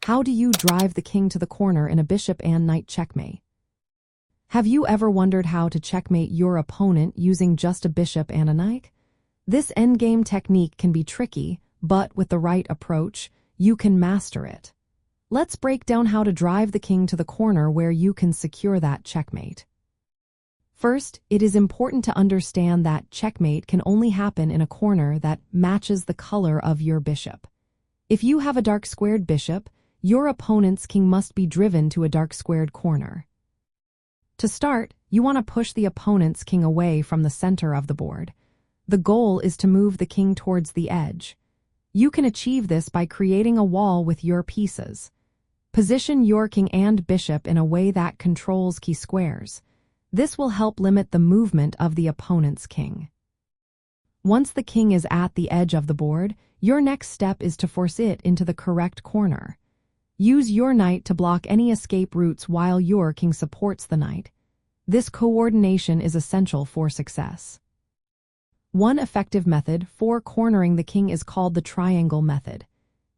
How do you drive the king to the corner in a bishop and knight checkmate? Have you ever wondered how to checkmate your opponent using just a bishop and a knight? This endgame technique can be tricky, but with the right approach, you can master it. Let's break down how to drive the king to the corner where you can secure that checkmate. First, it is important to understand that checkmate can only happen in a corner that matches the color of your bishop. If you have a dark squared bishop, your opponent's king must be driven to a dark squared corner. To start, you want to push the opponent's king away from the center of the board. The goal is to move the king towards the edge. You can achieve this by creating a wall with your pieces. Position your king and bishop in a way that controls key squares. This will help limit the movement of the opponent's king. Once the king is at the edge of the board, your next step is to force it into the correct corner. Use your knight to block any escape routes while your king supports the knight. This coordination is essential for success. One effective method for cornering the king is called the triangle method.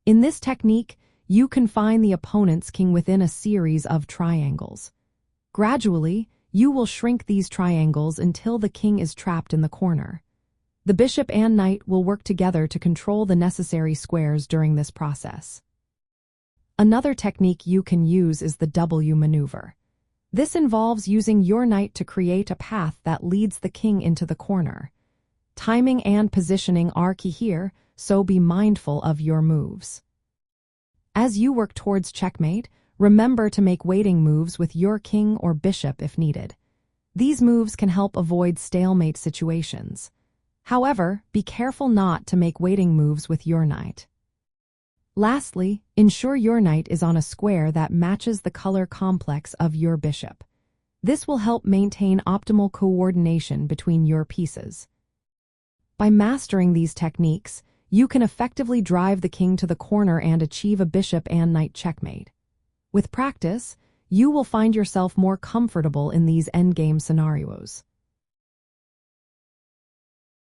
In this technique, you confine the opponent's king within a series of triangles. Gradually, you will shrink these triangles until the king is trapped in the corner. The bishop and knight will work together to control the necessary squares during this process. Another technique you can use is the W maneuver. This involves using your knight to create a path that leads the king into the corner. Timing and positioning are key here, so be mindful of your moves. As you work towards checkmate, remember to make waiting moves with your king or bishop if needed. These moves can help avoid stalemate situations. However, be careful not to make waiting moves with your knight. Lastly, ensure your knight is on a square that matches the color complex of your bishop. This will help maintain optimal coordination between your pieces. By mastering these techniques, you can effectively drive the king to the corner and achieve a bishop and knight checkmate. With practice, you will find yourself more comfortable in these endgame scenarios.